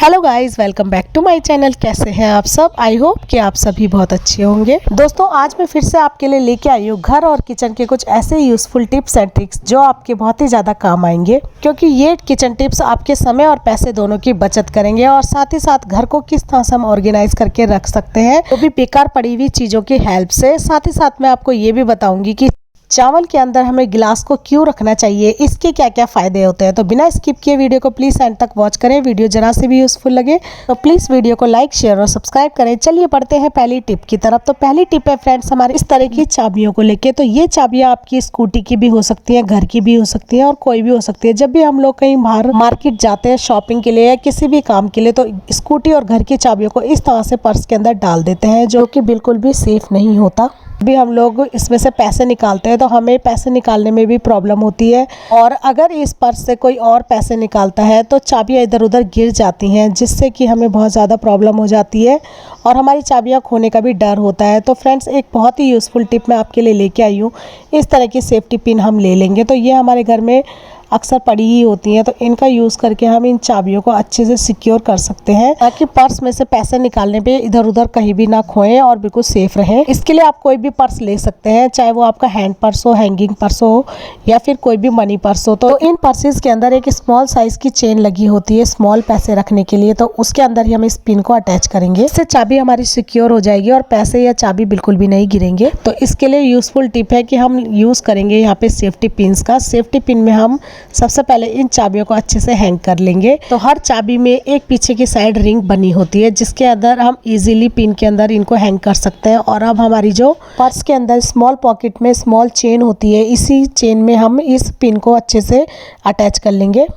Hello guys, welcome back to my channel. कैसे हैं आप सब? आई होप कि आप सभी बहुत अच्छे होंगे। दोस्तों, आज मैं फिर से आपके लिए लेके आई हूँ घर और किचन के कुछ ऐसे यूजफुल टिप्स एंड ट्रिक्स जो आपके बहुत ही ज़्यादा काम आएंगे, क्योंकि ये किचन टिप्स आपके समय और पैसे दोनों की बचत करेंगे और साथ ही साथ घर को किस तरह से हम ऑर्गेनाइज करके रख सकते हैं, वो भी बेकार पड़ी हुई चीज़ों की हेल्प से। साथ ही साथ मैं आपको ये भी बताऊंगी कि चावल के अंदर हमें गिलास को क्यों रखना चाहिए, इसके क्या क्या फायदे होते हैं। तो बिना स्किप किए वीडियो को प्लीज एंड तक वॉच करें। वीडियो जरा से भी यूजफुल लगे तो प्लीज वीडियो को लाइक, शेयर और सब्सक्राइब करें। चलिए बढ़ते हैं पहली टिप की तरफ। तो पहली टिप है फ्रेंड्स हमारे इस तरह की चाबियों को लेके। तो ये चाबियां आपकी स्कूटी की भी हो सकती है, घर की भी हो सकती है और कोई भी हो सकती है। जब भी हम लोग कहीं बाहर मार्केट जाते हैं शॉपिंग के लिए या किसी भी काम के लिए, तो स्कूटी और घर की चाबियों को इस तरह से पर्स के अंदर डाल देते हैं, जो कि बिल्कुल भी सेफ नहीं होता। भी हम लोग इसमें से पैसे निकालते हैं तो हमें पैसे निकालने में भी प्रॉब्लम होती है, और अगर इस पर्स से कोई और पैसे निकालता है तो चाबियां इधर उधर गिर जाती हैं, जिससे कि हमें बहुत ज़्यादा प्रॉब्लम हो जाती है और हमारी चाबियां खोने का भी डर होता है। तो फ्रेंड्स, एक बहुत ही यूज़फुल टिप मैं आपके लिए लेके आई हूँ। इस तरह की सेफ्टी पिन हम ले लेंगे, तो ये हमारे घर में अक्सर पड़ी ही होती हैं, तो इनका यूज़ करके हम इन चाबियों को अच्छे से सिक्योर कर सकते हैं, ताकि पर्स में से पैसे निकालने पे इधर उधर कहीं भी ना खोएं और बिल्कुल सेफ रहें। इसके लिए आप कोई भी पर्स ले सकते हैं, चाहे वो आपका हैंड पर्स हो, हैंगिंग पर्स हो या फिर कोई भी मनी पर्स हो। तो इन पर्सेस के अंदर एक स्मॉल साइज की चेन लगी होती है स्मॉल पैसे रखने के लिए, तो उसके अंदर ही हम इस पिन को अटैच करेंगे। इससे चाबी हमारी सिक्योर हो जाएगी और पैसे या चाबी बिल्कुल भी नहीं गिरेंगे। तो इसके लिए यूजफुल टिप है कि हम यूज़ करेंगे यहाँ पे सेफ्टी पिन का। सेफ्टी पिन में हम सबसे पहले इन चाबियों को अच्छे से हैंग कर लेंगे। तो हर चाबी में एक पीछे की साइड रिंग बनी होती है, जिसके अंदर हम इजीली पिन के अंदर इनको हैंग कर सकते हैं। और अब हमारी जो पर्स के अंदर स्मॉल पॉकेट में स्मॉल चेन होती है, इसी चेन में हम इस पिन को अच्छे से अटैच कर लेंगे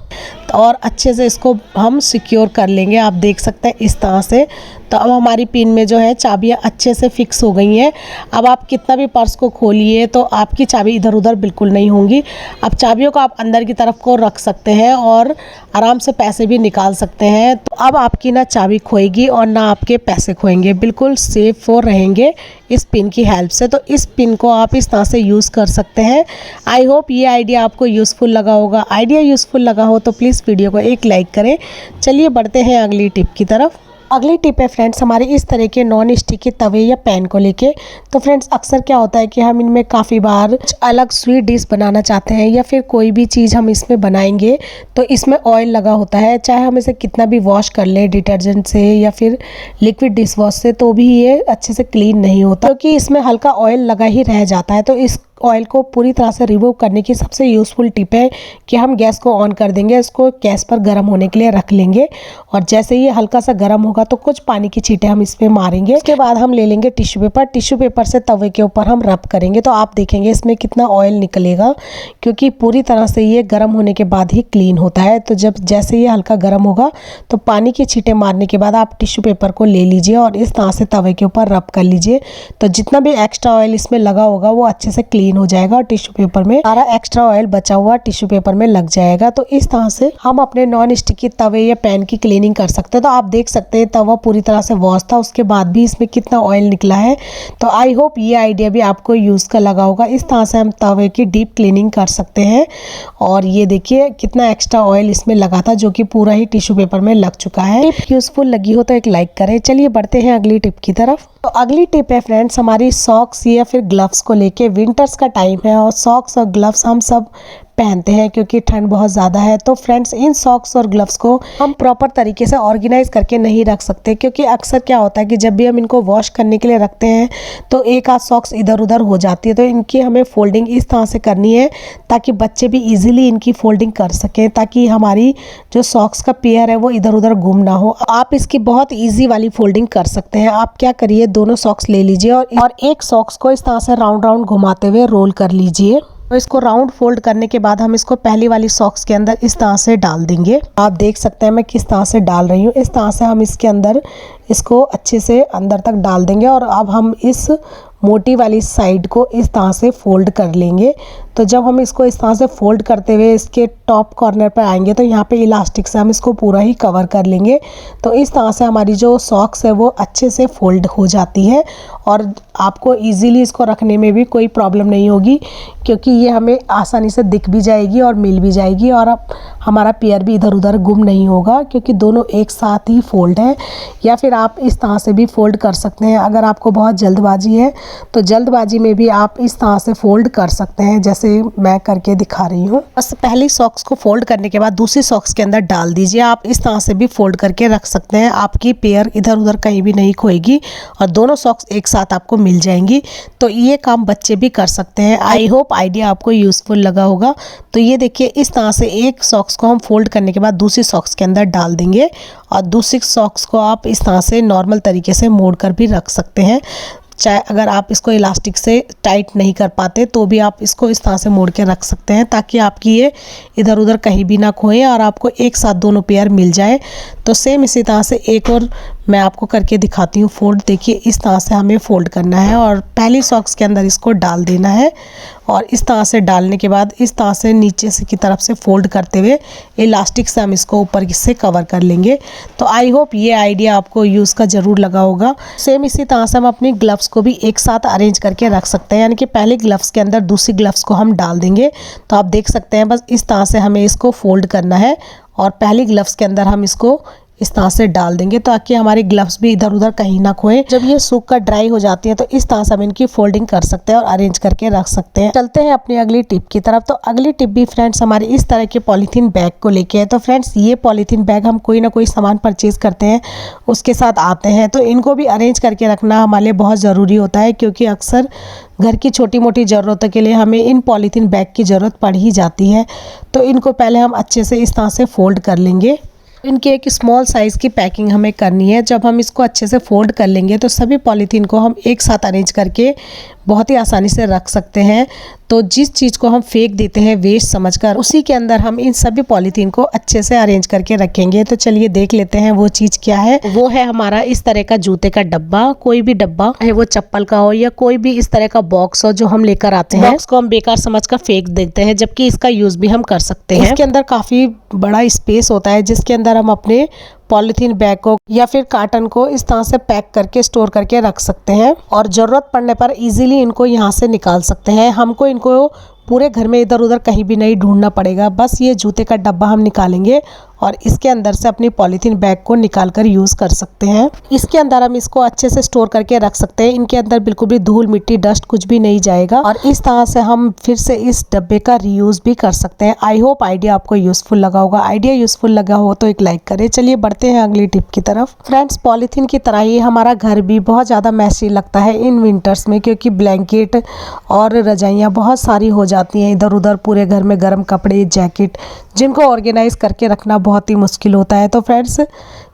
और अच्छे से इसको हम सिक्योर कर लेंगे। आप देख सकते हैं इस तरह से। तो अब हमारी पिन में जो है चाबियां अच्छे से फिक्स हो गई हैं। अब आप कितना भी पर्स को खोलिए तो आपकी चाबी इधर उधर बिल्कुल नहीं होंगी। अब चाबियों को आप अंदर की तरफ को रख सकते हैं और आराम से पैसे भी निकाल सकते हैं। तो अब आपकी ना चाबी खोएगी और ना आपके पैसे खोएंगे, बिल्कुल सेफ और रहेंगे इस पिन की हेल्प से। तो इस पिन को आप इस तरह से यूज़ कर सकते हैं। आई होप ये आइडिया आपको यूज़फुल लगा होगा। आइडिया यूज़फुल लगा हो तो प्लीज़ वीडियो को एक लाइक करें। चलिए बढ़ते हैं अगली टिप की तरफ। अगली टिप है फ्रेंड्स हमारे इस तरह के नॉन स्टिक के तवे या पैन को लेके। तो फ्रेंड्स, अक्सर क्या होता है कि हम इनमें काफ़ी बार कुछ अलग स्वीट डिश बनाना चाहते हैं या फिर कोई भी चीज़ हम इसमें बनाएंगे तो इसमें ऑयल लगा होता है। चाहे हम इसे कितना भी वॉश कर लें डिटर्जेंट से या फिर लिक्विड डिश वॉश से, तो भी ये अच्छे से क्लीन नहीं होता, क्योंकि इसमें हल्का ऑयल लगा ही रह जाता है। तो इस ऑयल को पूरी तरह से रिमूव करने की सबसे यूज़फुल टिप है कि हम गैस को ऑन कर देंगे, इसको गैस पर गर्म होने के लिए रख लेंगे और जैसे ये हल्का सा गर्म होगा तो कुछ पानी की छींटे हम इस पे मारेंगे। उसके बाद हम ले लेंगे टिश्यू पेपर। टिश्यू पेपर से तवे के ऊपर हम रब करेंगे, तो आप देखेंगे इसमें कितना ऑयल निकलेगा, क्योंकि पूरी तरह से ये गर्म होने के बाद ही क्लीन होता है। तो जब जैसे ये हल्का गर्म होगा तो पानी की छींटे मारने के बाद आप टिश्यू पेपर को ले लीजिए और इस तरह से तवे के ऊपर रब कर लीजिए। तो जितना भी एक्स्ट्रा ऑयल इसमें लगा होगा वो अच्छे से क्लीन हो जाएगा और टिश्यू पेपर में सारा एक्स्ट्रा ऑयल बचा हुआ टिश्यू पेपर में लग जाएगा। तो इस तरह से हम अपने नॉन स्टिकी तवे या पैन की क्लीनिंग कर सकते हैं। तो आप देख सकते हैं तवा पूरी तरह से वॉश था, उसके बाद भी इसमें कितना ऑयल निकला है। तो आई होप ये आइडिया भी आपको यूज़ का लगा होगा। इस तरह से हम तवे की डीप क्लीनिंग कर सकते हैं। और ये देखिए कितना एक्स्ट्रा ऑयल इसमें लगा था, जो कि पूरा ही टिश्यू पेपर में लग चुका है। टिप यूजफुल लगी हो तो एक लाइक करें। चलिए बढ़ते हैं अगली टिप की तरफ। तो अगली टिप है फ्रेंड्स हमारी सॉक्स या फिर ग्लव्स को लेके। विंटर्स का टाइम है और सॉक्स और ग्लव्स हम सब पहनते हैं क्योंकि ठंड बहुत ज़्यादा है। तो फ्रेंड्स, इन सॉक्स और ग्लव्स को हम प्रॉपर तरीके से ऑर्गेनाइज करके नहीं रख सकते, क्योंकि अक्सर क्या होता है कि जब भी हम इनको वॉश करने के लिए रखते हैं तो एक आध सॉक्स इधर उधर हो जाती है। तो इनकी हमें फोल्डिंग इस तरह से करनी है ताकि बच्चे भी ईजिली इनकी फोल्डिंग कर सकें, ताकि हमारी जो सॉक्स का पेयर है वो इधर उधर गुम ना हो। आप इसकी बहुत ईजी वाली फोल्डिंग कर सकते हैं। आप क्या करिए, दोनों सॉक्स ले लीजिए और एक सॉक्स को इस तरह से राउंड राउंड घुमाते हुए रोल कर लीजिए। तो इसको राउंड फोल्ड करने के बाद हम इसको पहली वाली सॉक्स के अंदर इस तरह से डाल देंगे। आप देख सकते हैं मैं किस तरह से डाल रही हूँ। इस तरह से हम इसके अंदर इसको अच्छे से अंदर तक डाल देंगे और अब हम इस मोटी वाली साइड को इस तरह से फोल्ड कर लेंगे। तो जब हम इसको इस तरह से फोल्ड करते हुए इसके टॉप कॉर्नर पर आएंगे तो यहाँ पे इलास्टिक से हम इसको पूरा ही कवर कर लेंगे। तो इस तरह से हमारी जो सॉक्स है वो अच्छे से फोल्ड हो जाती है और आपको इजीली इसको रखने में भी कोई प्रॉब्लम नहीं होगी, क्योंकि ये हमें आसानी से दिख भी जाएगी और मिल भी जाएगी और अब हमारा पेयर भी इधर उधर गुम नहीं होगा, क्योंकि दोनों एक साथ ही फोल्ड है। या फिर आप इस तरह से भी फोल्ड कर सकते हैं। अगर आपको बहुत जल्दबाजी है तो जल्दबाजी में भी आप इस तरह से फोल्ड कर सकते हैं, जैसे मैं करके दिखा रही हूँ। बस पहली सॉक्स को फोल्ड करने के बाद दूसरी सॉक्स के अंदर डाल दीजिए। आप इस तरह से भी फोल्ड करके रख सकते हैं, आपकी पेयर इधर उधर कहीं भी नहीं खोएगी और दोनों सॉक्स एक साथ आपको मिल जाएंगी। तो ये काम बच्चे भी कर सकते हैं। आई होप आइडिया आपको यूजफुल लगा होगा। तो ये देखिए, इस तरह से एक सॉक्स को हम फोल्ड करने के बाद दूसरी सॉक्स के अंदर डाल देंगे और दूसरी सॉक्स को आप इस तरह से नॉर्मल तरीके से मोड़ कर भी रख सकते हैं। चाहे अगर आप इसको इलास्टिक से टाइट नहीं कर पाते तो भी आप इसको इस तरह से मोड़ के रख सकते हैं, ताकि आपकी ये इधर उधर कहीं भी ना खोए और आपको एक साथ दोनों पेयर मिल जाए। तो सेम इसी तरह से एक और मैं आपको करके दिखाती हूँ फोल्ड। देखिए, इस तरह से हमें फोल्ड करना है और पहली सॉक्स के अंदर इसको डाल देना है और इस तरह से डालने के बाद इस तरह से नीचे से की तरफ से फोल्ड करते हुए इलास्टिक से हम इसको ऊपर से कवर कर लेंगे। तो आई होप ये आइडिया आपको यूज़ का ज़रूर लगा होगा। सेम इसी तरह से हम अपनी ग्लव्स को भी एक साथ अरेंज करके रख सकते हैं, यानी कि पहले ग्लव्स के अंदर दूसरी ग्लव्स को हम डाल देंगे। तो आप देख सकते हैं, बस इस तरह से हमें इसको फोल्ड करना है और पहली ग्लव्स के अंदर हम इसको इस तरह से डाल देंगे, ताकि हमारी ग्लव्स भी इधर उधर कहीं ना खोए। जब ये सूख कर ड्राई हो जाती है तो इस तरह से हम इनकी फोल्डिंग कर सकते हैं और अरेंज करके रख सकते हैं। चलते हैं अपनी अगली टिप की तरफ। तो अगली टिप भी फ्रेंड्स हमारी इस तरह के पॉलीथीन बैग को लेके है। तो फ्रेंड्स, ये पॉलीथीन बैग हम कोई ना कोई सामान परचेज करते हैं उसके साथ आते हैं, तो इनको भी अरेंज करके रखना हमारे लिए बहुत ज़रूरी होता है, क्योंकि अक्सर घर की छोटी मोटी ज़रूरतों के लिए हमें इन पॉलीथीन बैग की ज़रूरत पड़ ही जाती है। तो इनको पहले हम अच्छे से इस तरह से फोल्ड कर लेंगे। इनकी एक स्मॉल साइज़ की पैकिंग हमें करनी है। जब हम इसको अच्छे से फोल्ड कर लेंगे तो सभी पॉलीथीन को हम एक साथ अरेंज करके बहुत ही आसानी से रख सकते हैं। तो जिस चीज़ को हम फेंक देते हैं वेस्ट समझकर, उसी के अंदर हम इन सभी पॉलीथीन को अच्छे से अरेंज करके रखेंगे। तो चलिए देख लेते हैं वो चीज़ क्या है। वो है हमारा इस तरह का जूते का डब्बा। कोई भी डब्बा है, वो चप्पल का हो या कोई भी इस तरह का बॉक्स हो जो हम लेकर आते हैं, बॉक्स को हम बेकार समझकर फेंक देते हैं, जबकि इसका यूज़ भी हम कर सकते हैं। इसके अंदर काफ़ी बड़ा स्पेस होता है, जिसके अंदर हम अपने पॉलीथीन बैग को या फिर कार्टन को इस तरह से पैक करके स्टोर करके रख सकते हैं और ज़रूरत पड़ने पर इजीली इनको यहाँ से निकाल सकते हैं। हमको इनको पूरे घर में इधर उधर कहीं भी नहीं ढूंढना पड़ेगा। बस ये जूते का डब्बा हम निकालेंगे और इसके अंदर से अपनी पॉलीथीन बैग को निकाल कर यूज़ कर सकते हैं। इसके अंदर हम इसको अच्छे से स्टोर करके रख सकते हैं। इनके अंदर बिल्कुल भी धूल मिट्टी डस्ट कुछ भी नहीं जाएगा और इस तरह से हम फिर से इस डब्बे का रीयूज़ भी कर सकते हैं। आई होप आइडिया आपको यूज़फुल लगा होगा। आइडिया यूज़फुल लगा हो तो एक लाइक करें। चलिए बढ़ते हैं अगली टिप की तरफ। फ्रेंड्स, पॉलीथीन की तरह ही हमारा घर भी बहुत ज़्यादा मैसी लगता है इन विंटर्स में, क्योंकि ब्लैंकेट और रजाइयाँ बहुत सारी हो जाती हैं इधर उधर। पूरे घर में गर्म कपड़े, जैकेट, जिनको ऑर्गेनाइज करके रखना बहुत ही मुश्किल होता है। तो फ्रेंड्स,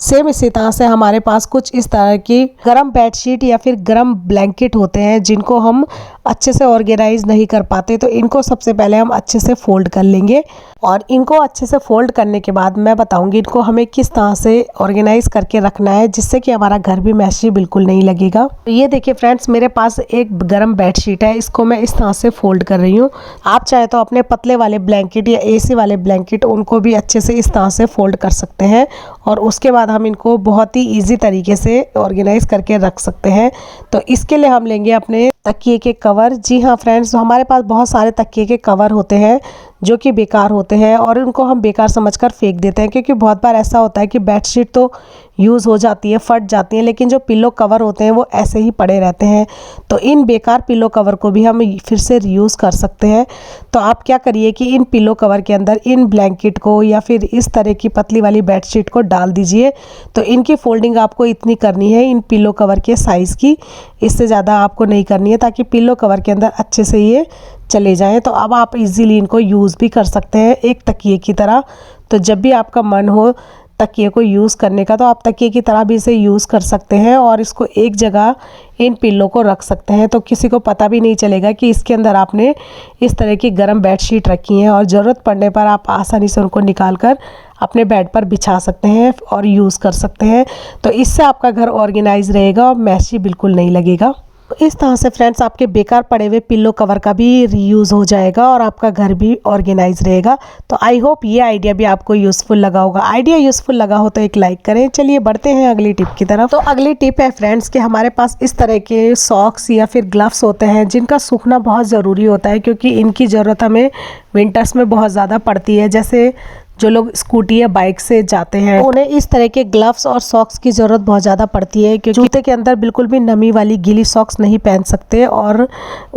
सेम इसी तरह से हमारे पास कुछ इस तरह की गर्म बेडशीट या फिर गर्म ब्लैंकेट होते हैं, जिनको हम अच्छे से ऑर्गेनाइज नहीं कर पाते। तो इनको सबसे पहले हम अच्छे से फोल्ड कर लेंगे और इनको अच्छे से फोल्ड करने के बाद मैं बताऊंगी इनको हमें किस तरह से ऑर्गेनाइज करके रखना है, जिससे कि हमारा घर भी मैसी बिल्कुल नहीं लगेगा। तो ये देखिए फ्रेंड्स, मेरे पास एक गर्म बेडशीट है, इसको मैं इस तरह से फोल्ड कर रही हूँ। आप चाहे तो अपने पतले वाले ब्लैंकेट या एसी वाले ब्लैंकेट उनको भी अच्छे से इस तरह से फोल्ड कर सकते हैं और उसके बाद हम इनको बहुत ही ईजी तरीके से ऑर्गेनाइज करके रख सकते हैं। तो इसके लिए हम लेंगे अपने तकिए के कवर। जी हाँ फ्रेंड्स, हमारे पास बहुत सारे तकिए के कवर होते हैं जो कि बेकार होते हैं और उनको हम बेकार समझकर फेंक देते हैं, क्योंकि बहुत बार ऐसा होता है कि बेडशीट तो यूज़ हो जाती है, फट जाती है, लेकिन जो पिलो कवर होते हैं वो ऐसे ही पड़े रहते हैं। तो इन बेकार पिलो कवर को भी हम फिर से रीयूज़ कर सकते हैं। तो आप क्या करिए कि इन पिलो कवर के अंदर इन ब्लैंकेट को या फिर इस तरह की पतली वाली बेडशीट को डाल दीजिए। तो इनकी फोल्डिंग आपको इतनी करनी है इन पिलो कवर के साइज़ की, इससे ज़्यादा आपको नहीं करनी है, ताकि पिलो कवर के अंदर अच्छे से ये चले जाएं। तो अब आप इजीली इनको यूज़ भी कर सकते हैं एक तकिए की तरह। तो जब भी आपका मन हो तकिए को यूज़ करने का, तो आप तकिए की तरह भी इसे यूज़ कर सकते हैं और इसको एक जगह इन पिल्लों को रख सकते हैं। तो किसी को पता भी नहीं चलेगा कि इसके अंदर आपने इस तरह की गर्म बेडशीट रखी है और ज़रूरत पड़ने पर आप आसानी से उनको निकाल कर अपने बेड पर बिछा सकते हैं और यूज़ कर सकते हैं। तो इससे आपका घर ऑर्गेनाइज रहेगा और मैसी बिल्कुल नहीं लगेगा। इस तरह से फ्रेंड्स, आपके बेकार पड़े हुए पिल्लो कवर का भी रीयूज़ हो जाएगा और आपका घर भी ऑर्गेनाइज रहेगा। तो आई होप ये आइडिया भी आपको यूज़फुल लगा होगा। आइडिया यूज़फुल लगा हो तो एक लाइक करें। चलिए बढ़ते हैं अगली टिप की तरफ। तो अगली टिप है फ्रेंड्स कि हमारे पास इस तरह के सॉक्स या फिर ग्लव्स होते हैं जिनका सूखना बहुत ज़रूरी होता है, क्योंकि इनकी ज़रूरत हमें विंटर्स में बहुत ज़्यादा पड़ती है। जैसे जो लोग स्कूटी या बाइक से जाते हैं उन्हें इस तरह के ग्लव्स और सॉक्स की ज़रूरत बहुत ज़्यादा पड़ती है, क्योंकि जूते के अंदर बिल्कुल भी नमी वाली गीली सॉक्स नहीं पहन सकते। और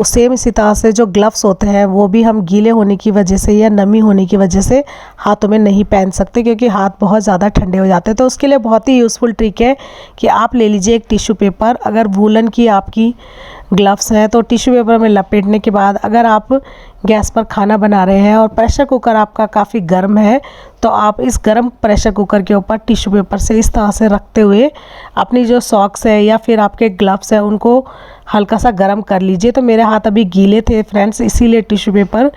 सेम इसी तरह से जो ग्लव्स होते हैं वो भी हम गीले होने की वजह से या नमी होने की वजह से हाथों में नहीं पहन सकते, क्योंकि हाथ बहुत ज़्यादा ठंडे हो जाते हैं। तो उसके लिए बहुत ही यूज़फुल ट्रिक है कि आप ले लीजिए एक टिश्यू पेपर। अगर वूलन की आपकी ग्लव्स हैं तो टिश्यू पेपर में लपेटने के बाद अगर आप गैस पर खाना बना रहे हैं और प्रेशर कुकर आपका काफ़ी गर्म है, तो आप इस गर्म प्रेशर कुकर के ऊपर टिश्यू पेपर से इस तरह से रखते हुए अपनी जो सॉक्स है या फिर आपके ग्लव्स है उनको हल्का सा गर्म कर लीजिए। तो मेरे हाथ अभी गीले थे फ्रेंड्स, इसीलिए टिश्यू पेपर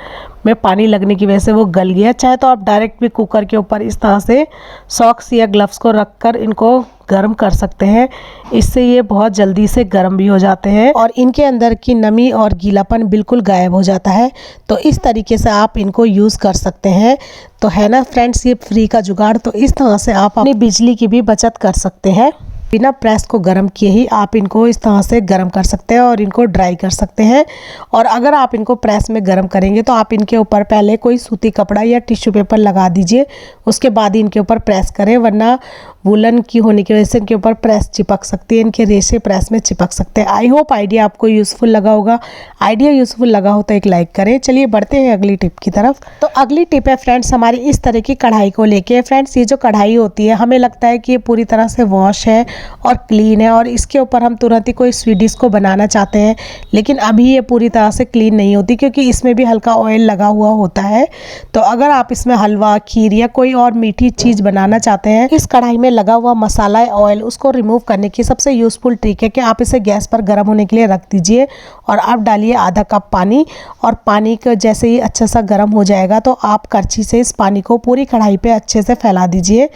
में पानी लगने की वजह से वो गल गया। चाहे तो आप डायरेक्ट भी कुकर के ऊपर इस तरह से सॉक्स या ग्लव्स को रखकर इनको गर्म कर सकते हैं। इससे ये बहुत जल्दी से गर्म भी हो जाते हैं और इनके अंदर की नमी और गीलापन बिल्कुल गायब हो जाता है। तो इस तरीके से आप इनको यूज़ कर सकते हैं। तो है ना फ्रेंड्स, ये फ्री का जुगाड़। तो इस तरह से आप अपनी बिजली की भी बचत कर सकते हैं। बिना प्रेस को गर्म किए ही आप इनको इस तरह से गर्म कर सकते हैं और इनको ड्राई कर सकते हैं। और अगर आप इनको प्रेस में गर्म करेंगे तो आप इनके ऊपर पहले कोई सूती कपड़ा या टिश्यू पेपर लगा दीजिए, उसके बाद ही इनके ऊपर प्रेस करें, वरना वूलन की होने की वजह से इनके ऊपर प्रेस चिपक सकती है, इनके रेशे प्रेस में चिपक सकते हैं। आई होप आइडिया आपको यूज़फुल लगा होगा। आइडिया यूज़फुल लगा हो तो एक लाइक करें। चलिए बढ़ते हैं अगली टिप की तरफ। तो अगली टिप है फ्रेंड्स हमारी इस तरह की कढ़ाई को लेके। फ्रेंड्स, ये जो कढ़ाई होती है हमें लगता है कि ये पूरी तरह से वॉश है और क्लीन है और इसके ऊपर हम तुरंत ही कोई स्वीट डिश को बनाना चाहते हैं, लेकिन अभी ये पूरी तरह से क्लीन नहीं होती, क्योंकि इसमें भी हल्का ऑयल लगा हुआ होता है। तो अगर आप इसमें हलवा, खीर या कोई और मीठी चीज़ बनाना चाहते हैं, इस कढ़ाई में लगा हुआ मसाला ऑयल उसको रिमूव करने की सबसे यूज़फुल ट्रिक है कि आप इसे गैस पर गर्म होने के लिए रख दीजिए और आप डालिए आधा कप पानी। और पानी का जैसे ही अच्छा सा गर्म हो जाएगा तो आप करछी से इस पानी को पूरी कढ़ाई पे अच्छे से फैला दीजिए।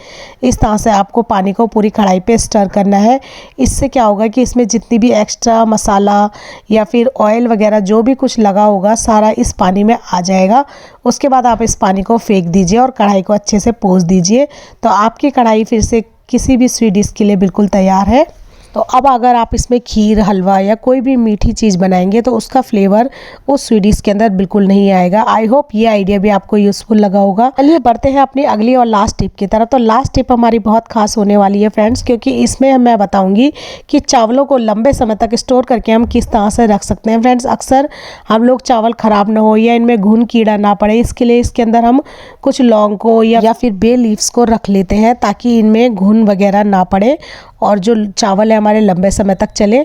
इस तरह से आपको पानी को पूरी कढ़ाई पे स्टर करना है। इससे क्या होगा कि इसमें जितनी भी एक्स्ट्रा मसाला या फिर ऑयल वगैरह जो भी कुछ लगा होगा सारा इस पानी में आ जाएगा। उसके बाद आप इस पानी को फेंक दीजिए और कढ़ाई को अच्छे से पोंछ दीजिए। तो आपकी कढ़ाई फिर से किसी भी स्वीट डिश के लिए बिल्कुल तैयार है। तो अब अगर आप इसमें खीर, हलवा या कोई भी मीठी चीज़ बनाएंगे तो उसका फ्लेवर उस स्वीट डिश के अंदर बिल्कुल नहीं आएगा। आई होप ये आइडिया भी आपको यूज़फुल लगा होगा। चलिए बढ़ते हैं अपनी अगली और लास्ट टिप की तरफ। तो लास्ट टिप हमारी बहुत खास होने वाली है फ्रेंड्स, क्योंकि इसमें मैं बताऊंगी कि चावलों को लंबे समय तक स्टोर करके हम किस तरह से रख सकते हैं। फ्रेंड्स, अक्सर हम लोग चावल ख़राब ना हो या इनमें घुन कीड़ा ना पड़े, इसके लिए इसके अंदर हम कुछ लौंग को या फिर बे लीव्स को रख लेते हैं ताकि इनमें घुन वगैरह ना पड़े और जो चावल है हमारे लंबे समय तक चले।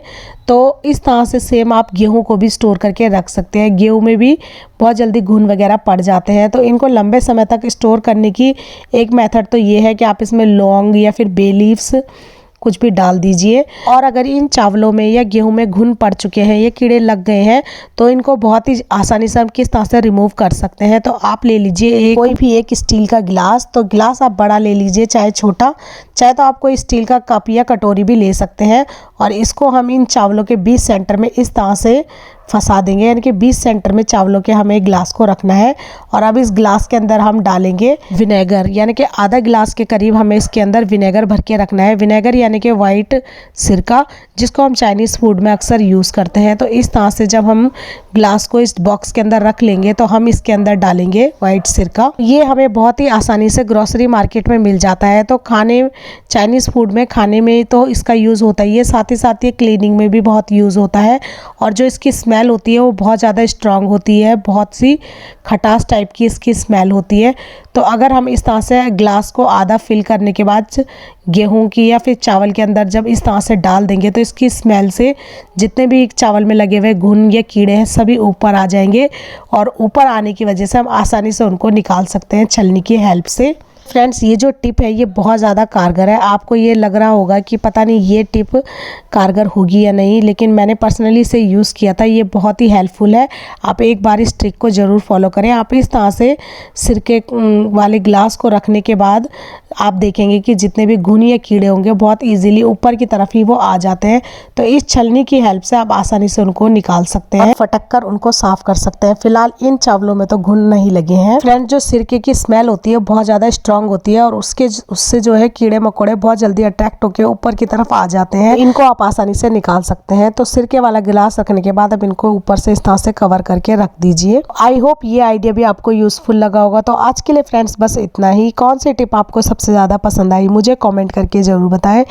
तो इस तरह से सेम आप गेहूं को भी स्टोर करके रख सकते हैं। गेहूं में भी बहुत जल्दी घुन वगैरह पड़ जाते हैं, तो इनको लंबे समय तक स्टोर करने की एक मेथड तो ये है कि आप इसमें लौंग या फिर बे लीव्स कुछ भी डाल दीजिए। और अगर इन चावलों में या गेहूं में घुन पड़ चुके हैं, ये कीड़े लग गए हैं, तो इनको बहुत ही आसानी से हम किस तरह से रिमूव कर सकते हैं। तो आप ले लीजिए कोई भी एक स्टील का गिलास। तो गिलास आप बड़ा ले लीजिए, चाहे छोटा, चाहे तो आप कोई स्टील का कप या कटोरी भी ले सकते हैं। और इसको हम इन चावलों के बीच सेंटर में इस तरह से फंसा देंगे, यानी कि 20 सेंटर में चावलों के हमें ग्लास को रखना है। और अब इस ग्लास के अंदर हम डालेंगे विनेगर, यानी कि आधा गिलास के करीब हमें इसके अंदर विनेगर भर के रखना है। विनेगर यानी कि वाइट सिरका, जिसको हम चाइनीज़ फूड में अक्सर यूज़ करते हैं। तो इस तरह से जब हम ग्लास को इस बॉक्स के अंदर रख लेंगे तो हम इसके अंदर डालेंगे वाइट सिरका। ये हमें बहुत ही आसानी से ग्रोसरी मार्केट में मिल जाता है। तो चाइनीज़ फूड में खाने में तो इसका यूज़ होता ही है, साथ ही साथ ये क्लीनिंग में भी बहुत यूज़ होता है। और जो इसकी स्मेल होती है वो बहुत ज़्यादा स्ट्रांग होती है, बहुत सी खटास टाइप की इसकी स्मेल होती है। तो अगर हम इस तरह से ग्लास को आधा फिल करने के बाद गेहूं की या फिर चावल के अंदर जब इस तरह से डाल देंगे तो इसकी स्मेल से जितने भी चावल में लगे हुए घुन या कीड़े हैं सभी ऊपर आ जाएंगे। और ऊपर आने की वजह से हम आसानी से उनको निकाल सकते हैं छलनी की हेल्प से। फ्रेंड्स, ये जो टिप है ये बहुत ज़्यादा कारगर है। आपको ये लग रहा होगा कि पता नहीं ये टिप कारगर होगी या नहीं, लेकिन मैंने पर्सनली इसे यूज़ किया था, ये बहुत ही हेल्पफुल है। आप एक बार इस ट्रिक को ज़रूर फॉलो करें। आप इस तरह से सिरके वाले ग्लास को रखने के बाद आप देखेंगे कि जितने भी घुन या कीड़े होंगे बहुत ईजिली ऊपर की तरफ ही वो आ जाते हैं। तो इस छलनी की हेल्प से आप आसानी से उनको निकाल सकते हैं, फटक कर उनको साफ कर सकते हैं। फिलहाल इन चावलों में तो घुन नहीं लगे हैं। फ्रेंड्स, जो सिरके की स्मेल होती है बहुत ज़्यादा स्ट्रॉन्ग स्ट्रांग होती है और उससे जो है कीड़े मकोड़े बहुत जल्दी अट्रैक्ट होकर ऊपर की तरफ आ जाते हैं। इनको आप आसानी से निकाल सकते हैं। तो सिरके वाला गिलास रखने के बाद अब इनको ऊपर से इस तरह से कवर करके रख दीजिए। आई होप ये आइडिया भी आपको यूजफुल लगा होगा। तो आज के लिए फ्रेंड्स बस इतना ही। कौन सी टिप आपको सबसे ज़्यादा पसंद आई मुझे कमेंट करके ज़रूर बताएं।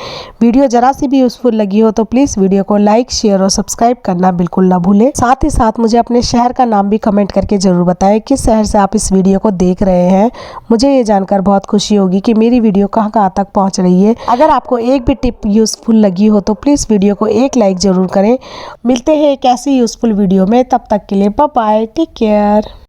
वीडियो जरा सी भी यूजफुल लगी हो तो प्लीज़ वीडियो को लाइक, शेयर और सब्सक्राइब करना बिल्कुल ना भूलें। साथ ही साथ मुझे अपने शहर का नाम भी कमेंट करके ज़रूर बताएं किस शहर से आप इस वीडियो को देख रहे हैं। मुझे ये जानकर बहुत खुशी होगी कि मेरी वीडियो कहाँ कहाँ तक पहुँच रही है। अगर आपको एक भी टिप यूजफुल लगी हो तो प्लीज़ वीडियो को एक लाइक ज़रूर करें। मिलते हैं एक ऐसी यूजफुल वीडियो में, तब तक के लिए बाय बाय, टेक केयर।